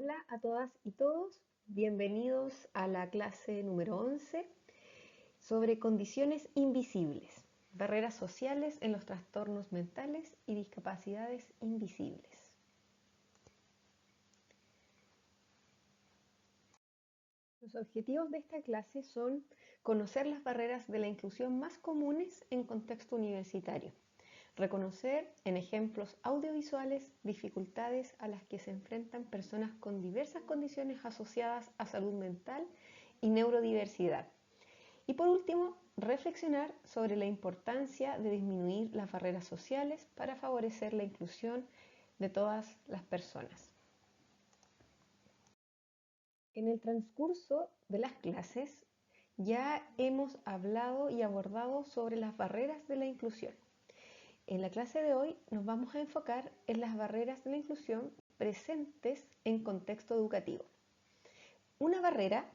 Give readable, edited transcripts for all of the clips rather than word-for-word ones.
Hola a todas y todos, bienvenidos a la clase número 11 sobre condiciones invisibles, barreras sociales en los trastornos mentales y discapacidades invisibles. Los objetivos de esta clase son conocer las barreras de la inclusión más comunes en contexto universitario, reconocer en ejemplos audiovisuales dificultades a las que se enfrentan personas con diversas condiciones asociadas a salud mental y neurodiversidad. Y por último, reflexionar sobre la importancia de disminuir las barreras sociales para favorecer la inclusión de todas las personas. En el transcurso de las clases ya hemos hablado y abordado sobre las barreras de la inclusión. En la clase de hoy nos vamos a enfocar en las barreras de la inclusión presentes en contexto educativo. Una barrera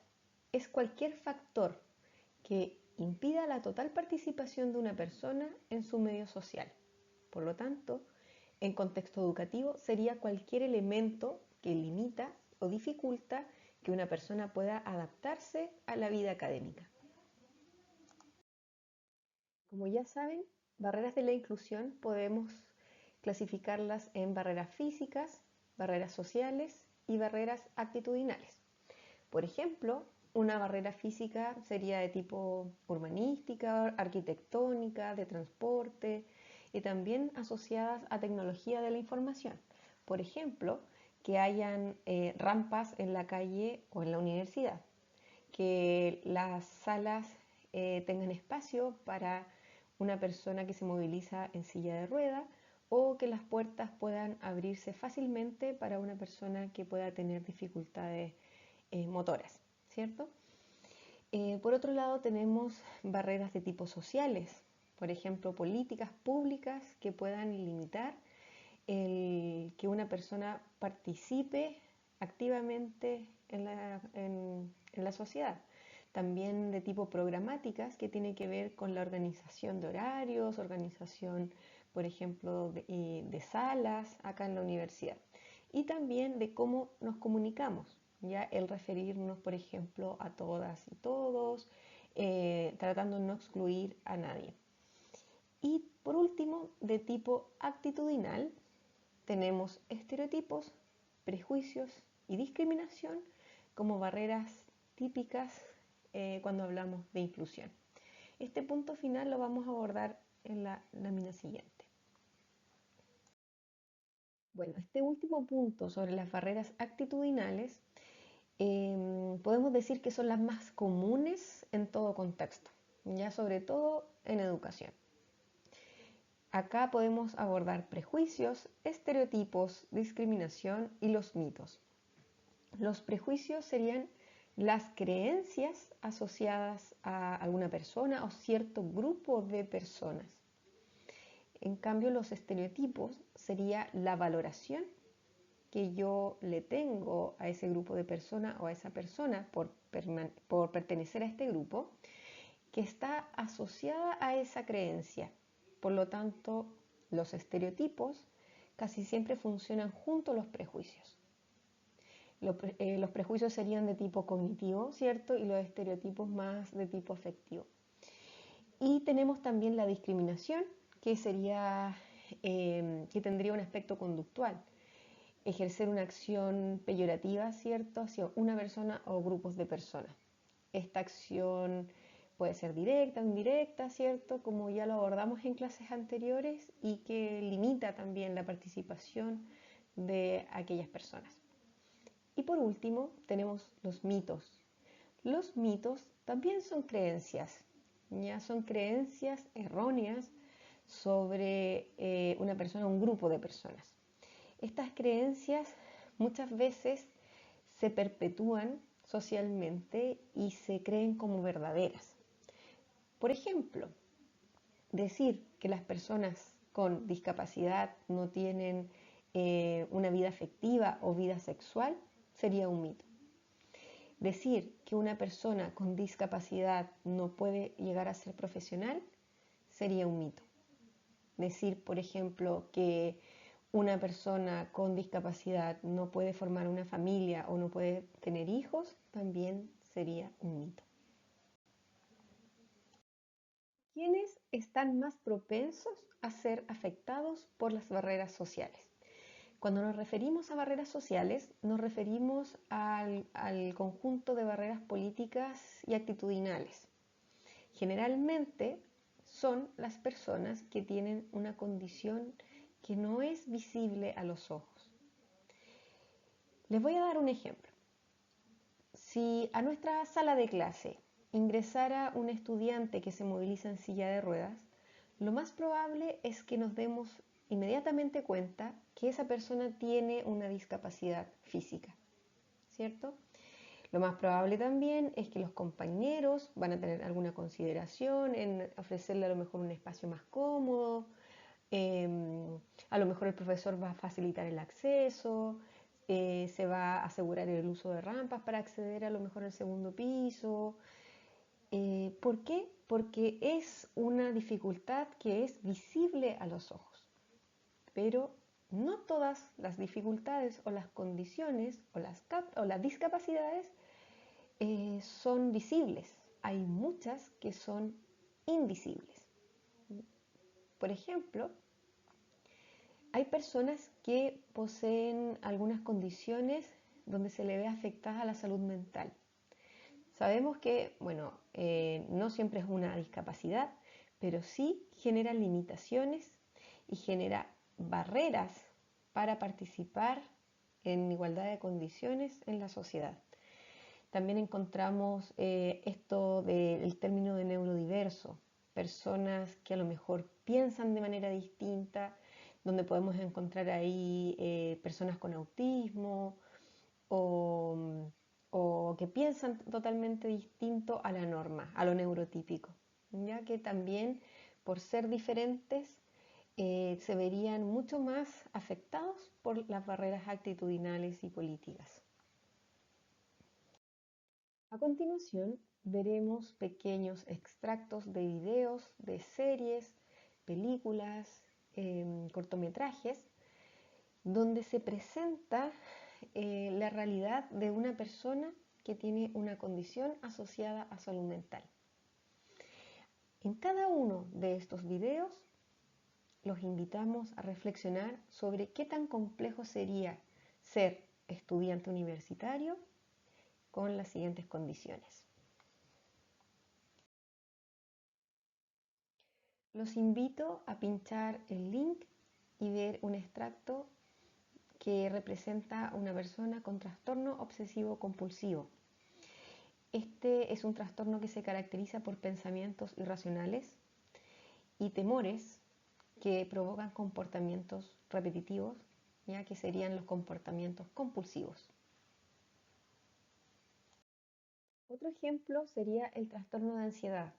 es cualquier factor que impida la total participación de una persona en su medio social. Por lo tanto, en contexto educativo sería cualquier elemento que limita o dificulta que una persona pueda adaptarse a la vida académica. Como ya saben, barreras de la inclusión podemos clasificarlas en barreras físicas, barreras sociales y barreras actitudinales. Por ejemplo, una barrera física sería de tipo urbanística, arquitectónica, de transporte y también asociadas a tecnología de la información. Por ejemplo, que hayan rampas en la calle o en la universidad, que las salas tengan espacio para una persona que se moviliza en silla de rueda o que las puertas puedan abrirse fácilmente para una persona que pueda tener dificultades motoras, ¿cierto? Por otro lado, tenemos barreras de tipo sociales, por ejemplo, políticas públicas que puedan limitar el que una persona participe activamente en la sociedad. También de tipo programáticas, que tiene que ver con la organización de horarios, organización, por ejemplo, de salas acá en la universidad. Y también de cómo nos comunicamos, ya el referirnos, por ejemplo, a todas y todos, tratando de no excluir a nadie. Y por último, de tipo actitudinal, tenemos estereotipos, prejuicios y discriminación como barreras típicas cuando hablamos de inclusión. Este punto final lo vamos a abordar en la lámina siguiente. Bueno, este último punto sobre las barreras actitudinales podemos decir que son las más comunes en todo contexto, ya sobre todo en educación. Acá podemos abordar prejuicios, estereotipos, discriminación y los mitos. Los prejuicios serían las creencias asociadas a alguna persona o cierto grupo de personas. En cambio, los estereotipos sería la valoración que yo le tengo a ese grupo de personas o a esa persona por pertenecer a este grupo, que está asociada a esa creencia. Por lo tanto, los estereotipos casi siempre funcionan junto a los prejuicios. Los prejuicios serían de tipo cognitivo, ¿cierto? Y los estereotipos más de tipo afectivo. Y tenemos también la discriminación, que sería, que tendría un aspecto conductual. Ejercer una acción peyorativa, ¿cierto?, hacia una persona o grupos de personas. Esta acción puede ser directa o indirecta, ¿cierto?, como ya lo abordamos en clases anteriores, y que limita también la participación de aquellas personas. Y por último, tenemos los mitos. Los mitos también son creencias, ya son creencias erróneas sobre una persona o un grupo de personas. Estas creencias muchas veces se perpetúan socialmente y se creen como verdaderas. Por ejemplo, decir que las personas con discapacidad no tienen una vida afectiva o vida sexual sería un mito. Decir que una persona con discapacidad no puede llegar a ser profesional sería un mito. Decir, por ejemplo, que una persona con discapacidad no puede formar una familia o no puede tener hijos, también sería un mito. ¿Quiénes están más propensos a ser afectados por las barreras sociales? Cuando nos referimos a barreras sociales, nos referimos al conjunto de barreras políticas y actitudinales. Generalmente son las personas que tienen una condición que no es visible a los ojos. Les voy a dar un ejemplo. Si a nuestra sala de clase ingresara un estudiante que se moviliza en silla de ruedas, lo más probable es que nos demos inmediatamente cuenta que esa persona tiene una discapacidad física, ¿cierto? Lo más probable también es que los compañeros van a tener alguna consideración en ofrecerle a lo mejor un espacio más cómodo, a lo mejor el profesor va a facilitar el acceso, se va a asegurar el uso de rampas para acceder a lo mejor al segundo piso. ¿Por qué? Porque es una dificultad que es visible a los ojos, pero no todas las dificultades o las condiciones o las discapacidades son visibles. Hay muchas que son invisibles. Por ejemplo, hay personas que poseen algunas condiciones donde se le ve afectada la salud mental. Sabemos que, bueno, no siempre es una discapacidad, pero sí genera limitaciones y genera barreras para participar en igualdad de condiciones en la sociedad. También encontramos esto del término de neurodiverso, personas que a lo mejor piensan de manera distinta, donde podemos encontrar ahí personas con autismo o, o que piensan totalmente distinto a la norma, a lo neurotípico, ya que también por ser diferentes se verían mucho más afectados por las barreras actitudinales y políticas. A continuación, veremos pequeños extractos de videos, de series, películas, cortometrajes, donde se presenta la realidad de una persona que tiene una condición asociada a salud mental. En cada uno de estos videos los invitamos a reflexionar sobre qué tan complejo sería ser estudiante universitario con las siguientes condiciones. Los invito a pinchar el link y ver un extracto que representa a una persona con trastorno obsesivo compulsivo. Este es un trastorno que se caracteriza por pensamientos irracionales y temores que provocan comportamientos repetitivos, ya que serían los comportamientos compulsivos. Otro ejemplo sería el trastorno de ansiedad,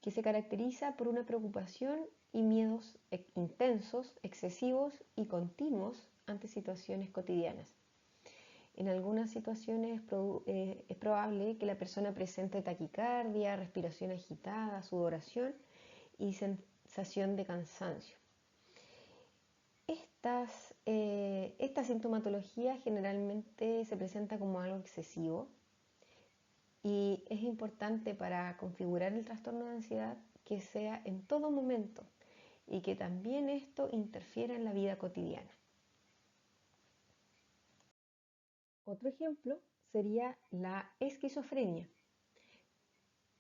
que se caracteriza por una preocupación y miedos intensos, excesivos y continuos ante situaciones cotidianas. En algunas situaciones es probable que la persona presente taquicardia, respiración agitada, sudoración y sensación de cansancio. Esta sintomatología generalmente se presenta como algo excesivo y es importante para configurar el trastorno de ansiedad que sea en todo momento y que también esto interfiera en la vida cotidiana. Otro ejemplo sería la esquizofrenia.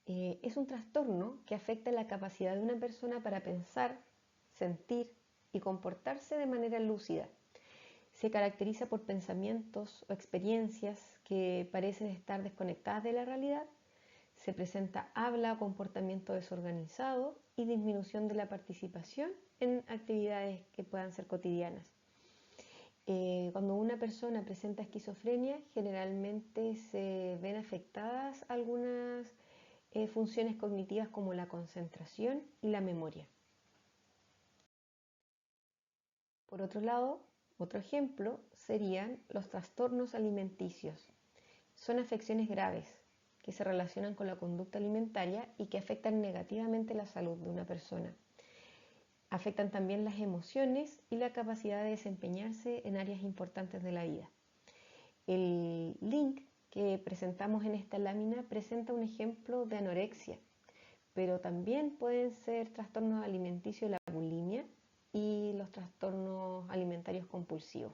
Es un trastorno que afecta la capacidad de una persona para pensar, sentir y comportarse de manera lúcida. Se caracteriza por pensamientos o experiencias que parecen estar desconectadas de la realidad. Se presenta habla o comportamiento desorganizado y disminución de la participación en actividades que puedan ser cotidianas. Cuando una persona presenta esquizofrenia, generalmente se ven afectadas algunas funciones cognitivas como la concentración y la memoria. Por otro lado, otro ejemplo serían los trastornos alimenticios. Son afecciones graves que se relacionan con la conducta alimentaria y que afectan negativamente la salud de una persona. Afectan también las emociones y la capacidad de desempeñarse en áreas importantes de la vida. El link que presentamos en esta lámina presenta un ejemplo de anorexia, pero también pueden ser trastornos alimenticios, la bulimia y los trastornos alimentarios compulsivos.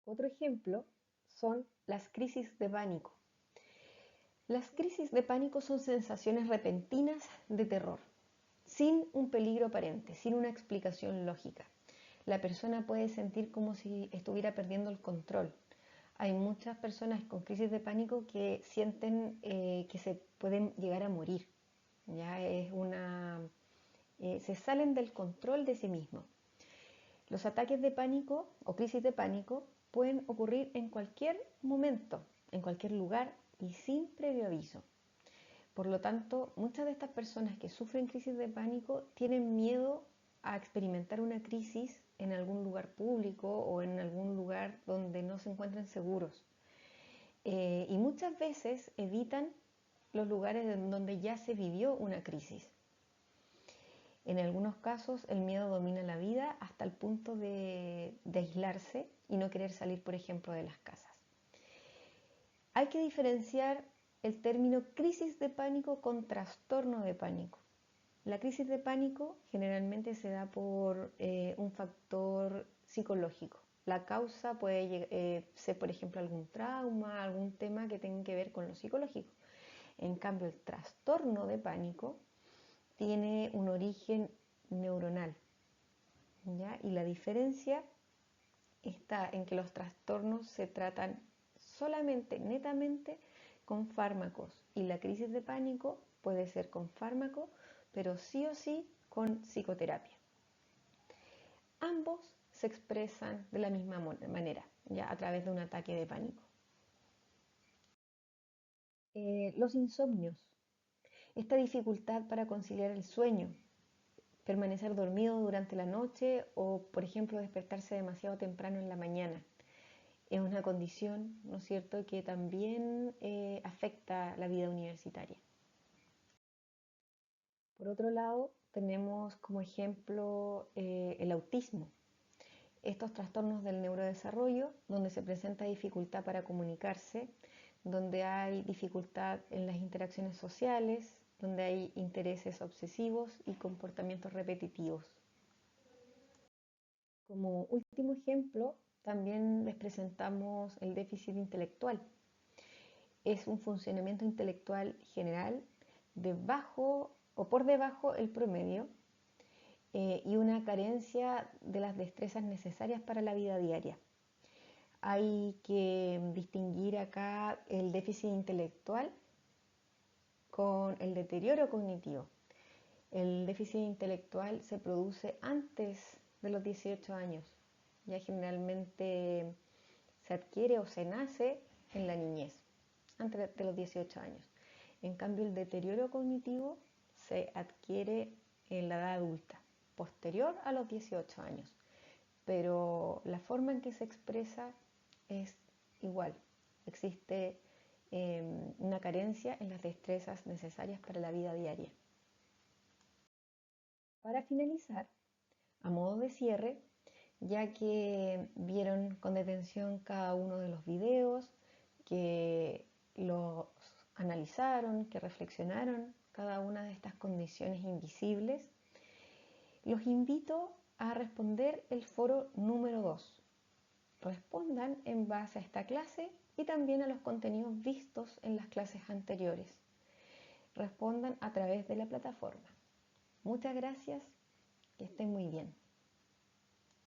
Otro ejemplo son las crisis de pánico. Las crisis de pánico son sensaciones repentinas de terror, sin un peligro aparente, sin una explicación lógica. La persona puede sentir como si estuviera perdiendo el control. Hay muchas personas con crisis de pánico que sienten que se pueden llegar a morir. Ya es se salen del control de sí mismos. Los ataques de pánico o crisis de pánico pueden ocurrir en cualquier momento, en cualquier lugar y sin previo aviso. Por lo tanto, muchas de estas personas que sufren crisis de pánico tienen miedo a experimentar una crisis en algún lugar público o en algún lugar donde no se encuentren seguros. Y muchas veces evitan los lugares en donde ya se vivió una crisis. En algunos casos el miedo domina la vida hasta el punto de aislarse y no querer salir, por ejemplo, de las casas. Hay que diferenciar el término crisis de pánico con trastorno de pánico. La crisis de pánico generalmente se da por un factor psicológico. La causa puede ser, por ejemplo, algún trauma, algún tema que tenga que ver con lo psicológico. En cambio, el trastorno de pánico tiene un origen neuronal, ¿ya? Y la diferencia está en que los trastornos se tratan solamente, netamente, con fármacos y la crisis de pánico puede ser con fármaco, pero sí o sí con psicoterapia. Ambos se expresan de la misma manera, ya a través de un ataque de pánico. Los insomnios. Esta dificultad para conciliar el sueño, permanecer dormido durante la noche o, por ejemplo, despertarse demasiado temprano en la mañana. Es una condición, ¿no es cierto?, que también afecta la vida universitaria. Por otro lado, tenemos como ejemplo el autismo. Estos trastornos del neurodesarrollo, donde se presenta dificultad para comunicarse, donde hay dificultad en las interacciones sociales, donde hay intereses obsesivos y comportamientos repetitivos. Como último ejemplo, también les presentamos el déficit intelectual. Es un funcionamiento intelectual general debajo o por debajo el promedio y una carencia de las destrezas necesarias para la vida diaria. Hay que distinguir acá el déficit intelectual con el deterioro cognitivo. El déficit intelectual se produce antes de los 18 años. Ya generalmente se adquiere o se nace en la niñez, antes de los 18 años. En cambio, el deterioro cognitivo se adquiere en la edad adulta, posterior a los 18 años. Pero la forma en que se expresa es igual. Existe una carencia en las destrezas necesarias para la vida diaria. Para finalizar, a modo de cierre, ya que vieron con detención cada uno de los videos, que los analizaron, que reflexionaron cada una de estas condiciones invisibles, los invito a responder el foro número 2. Respondan en base a esta clase y también a los contenidos vistos en las clases anteriores. Respondan a través de la plataforma. Muchas gracias, que estén muy bien.